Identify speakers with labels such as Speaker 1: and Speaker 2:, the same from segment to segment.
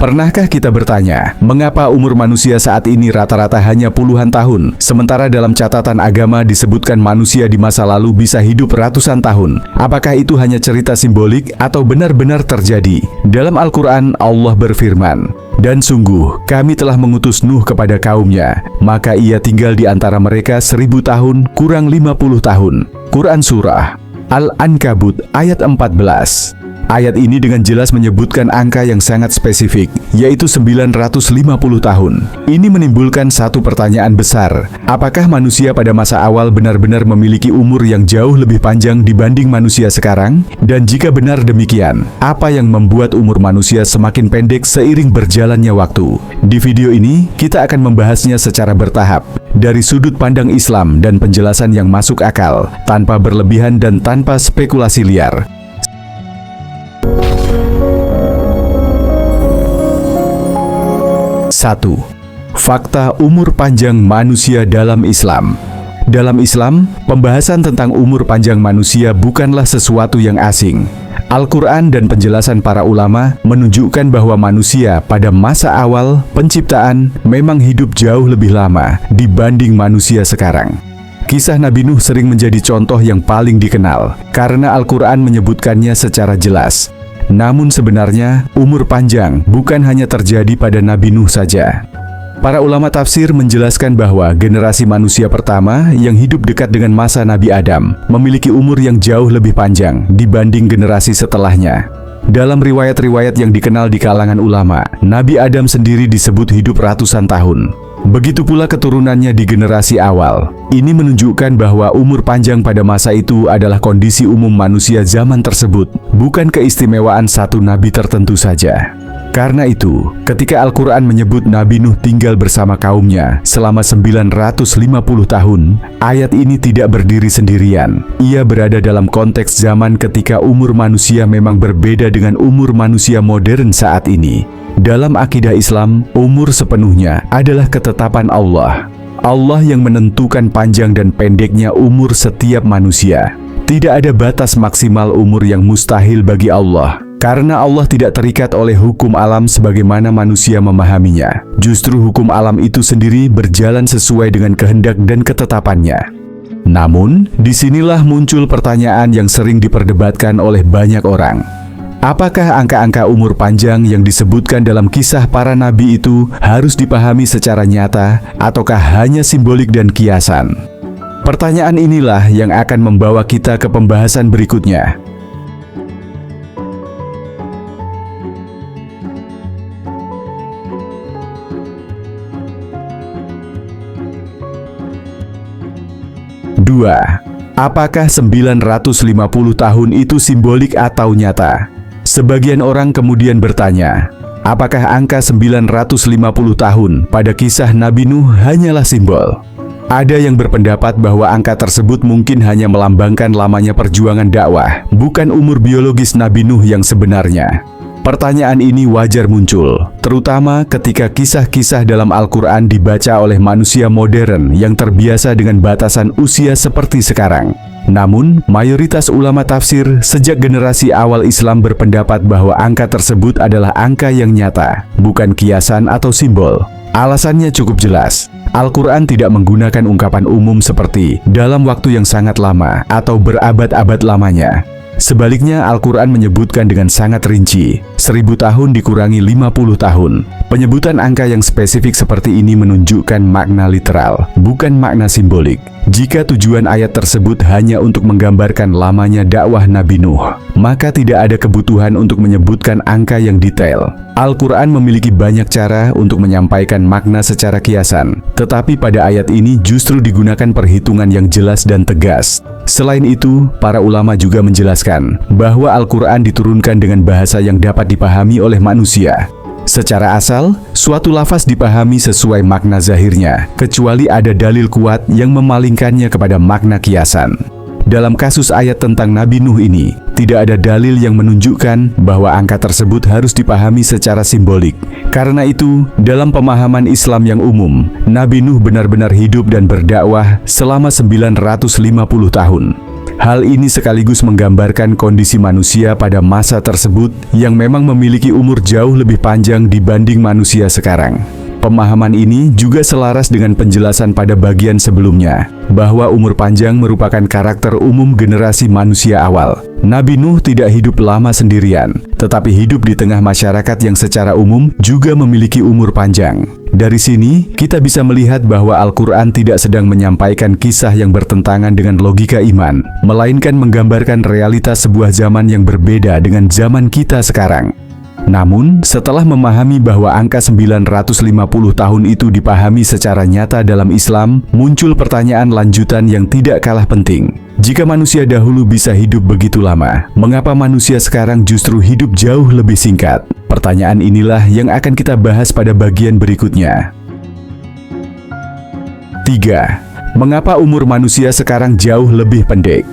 Speaker 1: Pernahkah kita bertanya, mengapa umur manusia saat ini rata-rata hanya puluhan tahun, sementara dalam catatan agama disebutkan manusia di masa lalu bisa hidup ratusan tahun? Apakah itu hanya cerita simbolik atau benar-benar terjadi? Dalam Al-Quran, Allah berfirman, "Dan sungguh, kami telah mengutus Nuh kepada kaumnya, maka ia tinggal di antara mereka 1000 tahun kurang 50 tahun." Quran Surah Al-Ankabut ayat 14. Ayat ini dengan jelas menyebutkan angka yang sangat spesifik, yaitu 950 tahun. Ini menimbulkan satu pertanyaan besar. Apakah manusia pada masa awal benar-benar memiliki umur yang jauh lebih panjang dibanding manusia sekarang? Dan jika benar demikian, apa yang membuat umur manusia semakin pendek seiring berjalannya waktu? Di video ini, kita akan membahasnya secara bertahap, dari sudut pandang Islam dan penjelasan yang masuk akal, tanpa berlebihan dan tanpa spekulasi liar. 1. Fakta umur panjang manusia dalam Islam. Dalam Islam, pembahasan tentang umur panjang manusia bukanlah sesuatu yang asing. Al-Quran dan penjelasan para ulama menunjukkan bahwa manusia pada masa awal penciptaan memang hidup jauh lebih lama dibanding manusia sekarang. Kisah Nabi Nuh sering menjadi contoh yang paling dikenal karena Al-Quran menyebutkannya secara jelas. Namun sebenarnya, umur panjang bukan hanya terjadi pada Nabi Nuh saja. Para ulama tafsir menjelaskan bahwa generasi manusia pertama yang hidup dekat dengan masa Nabi Adam memiliki umur yang jauh lebih panjang dibanding generasi setelahnya. Dalam riwayat-riwayat yang dikenal di kalangan ulama, Nabi Adam sendiri disebut hidup ratusan tahun. Begitu pula keturunannya di generasi awal. Ini menunjukkan bahwa umur panjang pada masa itu adalah kondisi umum manusia zaman tersebut, bukan keistimewaan satu nabi tertentu saja. Karena itu, ketika Al-Quran menyebut Nabi Nuh tinggal bersama kaumnya selama 950 tahun, ayat ini tidak berdiri sendirian. Ia berada dalam konteks zaman ketika umur manusia memang berbeda dengan umur manusia modern saat ini. Dalam akidah Islam, umur sepenuhnya adalah ketetapan Allah. Allah yang menentukan panjang dan pendeknya umur setiap manusia. Tidak ada batas maksimal umur yang mustahil bagi Allah, karena Allah tidak terikat oleh hukum alam sebagaimana manusia memahaminya. Justru hukum alam itu sendiri berjalan sesuai dengan kehendak dan ketetapannya. Namun, disinilah muncul pertanyaan yang sering diperdebatkan oleh banyak orang. Apakah angka-angka umur panjang yang disebutkan dalam kisah para nabi itu harus dipahami secara nyata, ataukah hanya simbolik dan kiasan? Pertanyaan inilah yang akan membawa kita ke pembahasan berikutnya. Dua. Apakah 950 tahun itu simbolik atau nyata? Sebagian orang kemudian bertanya, apakah angka 950 tahun pada kisah Nabi Nuh hanyalah simbol? Ada yang berpendapat bahwa angka tersebut mungkin hanya melambangkan lamanya perjuangan dakwah, bukan umur biologis Nabi Nuh yang sebenarnya. Pertanyaan ini wajar muncul, terutama ketika kisah-kisah dalam Al-Quran dibaca oleh manusia modern yang terbiasa dengan batasan usia seperti sekarang. Namun, mayoritas ulama tafsir sejak generasi awal Islam berpendapat bahwa angka tersebut adalah angka yang nyata, bukan kiasan atau simbol. Alasannya cukup jelas. Al-Quran tidak menggunakan ungkapan umum seperti dalam waktu yang sangat lama atau berabad-abad lamanya. Sebaliknya, Al-Quran menyebutkan dengan sangat rinci, 1000 tahun dikurangi 50 tahun. Penyebutan angka yang spesifik seperti ini menunjukkan makna literal, bukan makna simbolik. Jika tujuan ayat tersebut hanya untuk menggambarkan lamanya dakwah Nabi Nuh, maka tidak ada kebutuhan untuk menyebutkan angka yang detail. Al-Quran memiliki banyak cara untuk menyampaikan makna secara kiasan, tetapi pada ayat ini justru digunakan perhitungan yang jelas dan tegas. Selain itu, para ulama juga menjelaskan bahwa Al-Quran diturunkan dengan bahasa yang dapat dipahami oleh manusia. Secara asal, suatu lafaz dipahami sesuai makna zahirnya, kecuali ada dalil kuat yang memalingkannya kepada makna kiasan. Dalam kasus ayat tentang Nabi Nuh ini, tidak ada dalil yang menunjukkan bahwa angka tersebut harus dipahami secara simbolik. Karena itu, dalam pemahaman Islam yang umum, Nabi Nuh benar-benar hidup dan berdakwah selama 950 tahun. Hal ini sekaligus menggambarkan kondisi manusia pada masa tersebut yang memang memiliki umur jauh lebih panjang dibanding manusia sekarang. Pemahaman ini juga selaras dengan penjelasan pada bagian sebelumnya, bahwa umur panjang merupakan karakter umum generasi manusia awal. Nabi Nuh tidak hidup lama sendirian, tetapi hidup di tengah masyarakat yang secara umum juga memiliki umur panjang. Dari sini, kita bisa melihat bahwa Al-Quran tidak sedang menyampaikan kisah yang bertentangan dengan logika iman, melainkan menggambarkan realitas sebuah zaman yang berbeda dengan zaman kita sekarang. Namun, setelah memahami bahwa angka 950 tahun itu dipahami secara nyata dalam Islam, muncul pertanyaan lanjutan yang tidak kalah penting. Jika manusia dahulu bisa hidup begitu lama, mengapa manusia sekarang justru hidup jauh lebih singkat? Pertanyaan inilah yang akan kita bahas pada bagian berikutnya. 3. Mengapa umur manusia sekarang jauh lebih pendek?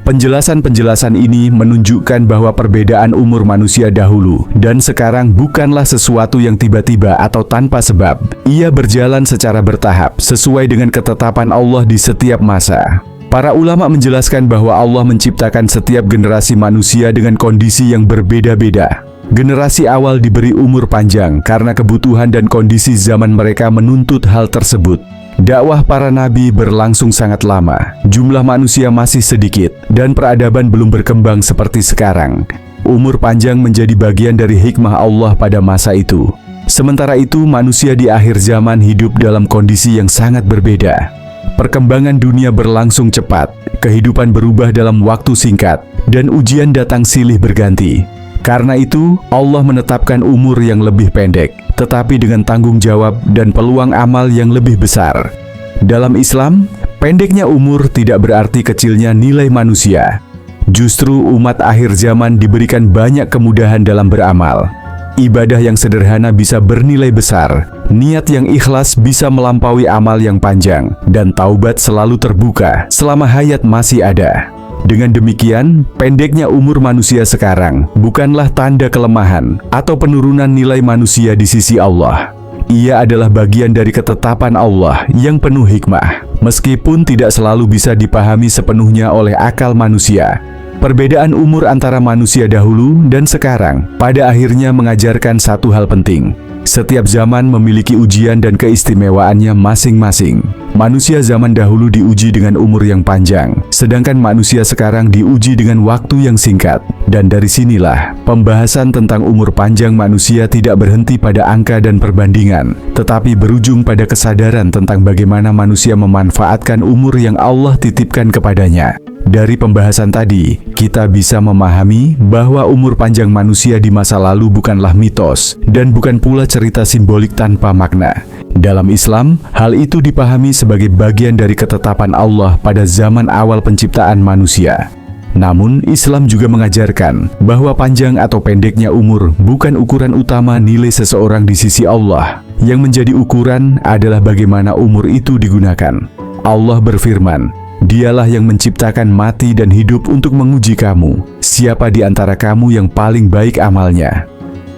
Speaker 1: Penjelasan-penjelasan ini menunjukkan bahwa perbedaan umur manusia dahulu dan sekarang bukanlah sesuatu yang tiba-tiba atau tanpa sebab. Ia berjalan secara bertahap sesuai dengan ketetapan Allah di setiap masa. Para ulama menjelaskan bahwa Allah menciptakan setiap generasi manusia dengan kondisi yang berbeda-beda. Generasi awal diberi umur panjang karena kebutuhan dan kondisi zaman mereka menuntut hal tersebut. Dakwah para nabi berlangsung sangat lama, jumlah manusia masih sedikit, dan peradaban belum berkembang seperti sekarang. Umur panjang menjadi bagian dari hikmah Allah pada masa itu. Sementara itu, manusia di akhir zaman hidup dalam kondisi yang sangat berbeda. Perkembangan dunia berlangsung cepat, kehidupan berubah dalam waktu singkat, dan ujian datang silih berganti. Karena itu, Allah menetapkan umur yang lebih pendek, tetapi dengan tanggung jawab dan peluang amal yang lebih besar. Dalam Islam, pendeknya umur tidak berarti kecilnya nilai manusia. Justru umat akhir zaman diberikan banyak kemudahan dalam beramal. Ibadah yang sederhana bisa bernilai besar, niat yang ikhlas bisa melampaui amal yang panjang, dan taubat selalu terbuka selama hayat masih ada. Dengan demikian, pendeknya umur manusia sekarang bukanlah tanda kelemahan atau penurunan nilai manusia di sisi Allah. Ia adalah bagian dari ketetapan Allah yang penuh hikmah, meskipun tidak selalu bisa dipahami sepenuhnya oleh akal manusia. Perbedaan umur antara manusia dahulu dan sekarang pada akhirnya mengajarkan satu hal penting. Setiap zaman memiliki ujian dan keistimewaannya masing-masing. Manusia zaman dahulu diuji dengan umur yang panjang, sedangkan manusia sekarang diuji dengan waktu yang singkat. Dan dari sinilah, pembahasan tentang umur panjang manusia tidak berhenti pada angka dan perbandingan, tetapi berujung pada kesadaran tentang bagaimana manusia memanfaatkan umur yang Allah titipkan kepadanya. Dari pembahasan tadi, kita bisa memahami bahwa umur panjang manusia di masa lalu bukanlah mitos, dan bukan pula cerita simbolik tanpa makna. Dalam Islam, hal itu dipahami sebagai bagian dari ketetapan Allah pada zaman awal penciptaan manusia. Namun, Islam juga mengajarkan bahwa panjang atau pendeknya umur bukan ukuran utama nilai seseorang di sisi Allah. Yang menjadi ukuran adalah bagaimana umur itu digunakan. Allah berfirman, "Dialah yang menciptakan mati dan hidup untuk menguji kamu. Siapa di antara kamu yang paling baik amalnya?"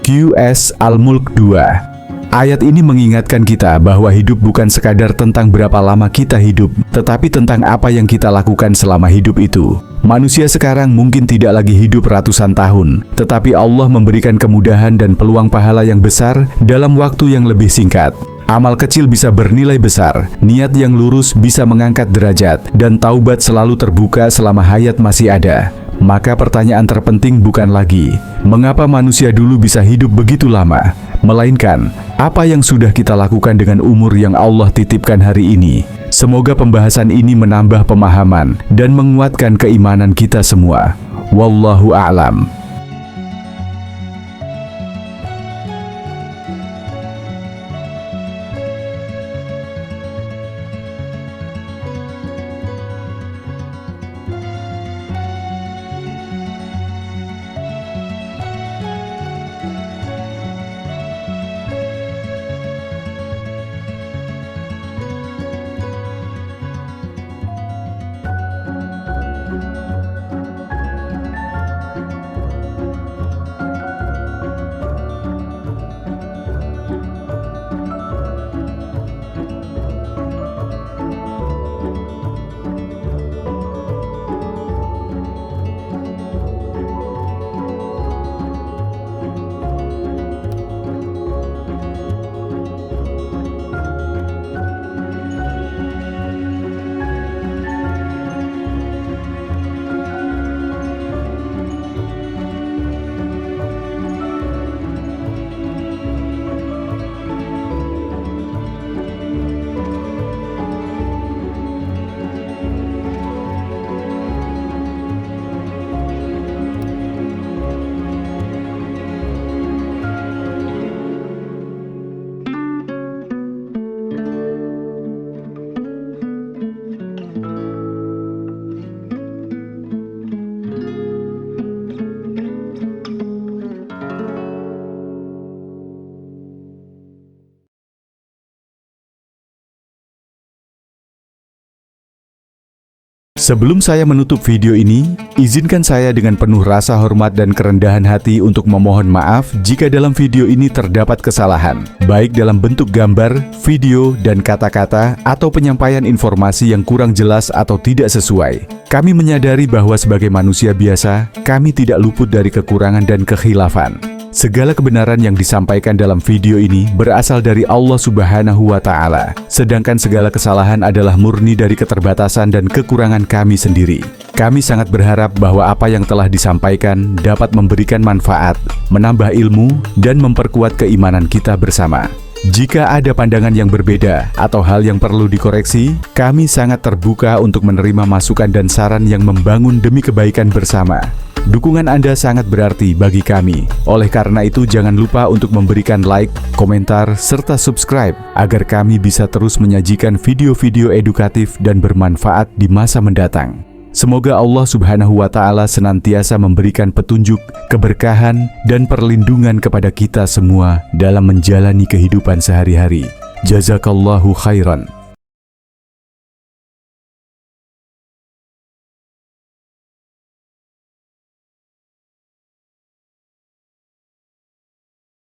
Speaker 1: QS Al-Mulk 2. Ayat ini mengingatkan kita bahwa hidup bukan sekadar tentang berapa lama kita hidup, tetapi tentang apa yang kita lakukan selama hidup itu. Manusia sekarang mungkin tidak lagi hidup ratusan tahun, tetapi Allah memberikan kemudahan dan peluang pahala yang besar dalam waktu yang lebih singkat. Amal kecil bisa bernilai besar, niat yang lurus bisa mengangkat derajat, dan taubat selalu terbuka selama hayat masih ada. Maka pertanyaan terpenting bukan lagi, mengapa manusia dulu bisa hidup begitu lama? Melainkan, apa yang sudah kita lakukan dengan umur yang Allah titipkan hari ini? Semoga pembahasan ini menambah pemahaman dan menguatkan keimanan kita semua. Wallahu a'lam. Sebelum saya menutup video ini, izinkan saya dengan penuh rasa hormat dan kerendahan hati untuk memohon maaf jika dalam video ini terdapat kesalahan, baik dalam bentuk gambar, video, dan kata-kata, atau penyampaian informasi yang kurang jelas atau tidak sesuai. Kami menyadari bahwa sebagai manusia biasa, kami tidak luput dari kekurangan dan kekhilafan. Segala kebenaran yang disampaikan dalam video ini berasal dari Allah Subhanahu wa Ta'ala, sedangkan segala kesalahan adalah murni dari keterbatasan dan kekurangan kami sendiri. Kami sangat berharap bahwa apa yang telah disampaikan dapat memberikan manfaat, menambah ilmu, dan memperkuat keimanan kita bersama. Jika ada pandangan yang berbeda atau hal yang perlu dikoreksi, kami sangat terbuka untuk menerima masukan dan saran yang membangun demi kebaikan bersama. Dukungan Anda sangat berarti bagi kami. Oleh karena itu, jangan lupa untuk memberikan like, komentar, serta subscribe agar kami bisa terus menyajikan video-video edukatif dan bermanfaat di masa mendatang. Semoga Allah Subhanahu wa Ta'ala senantiasa memberikan petunjuk, keberkahan, dan perlindungan kepada kita semua dalam menjalani kehidupan sehari-hari. Jazakallahu khairan.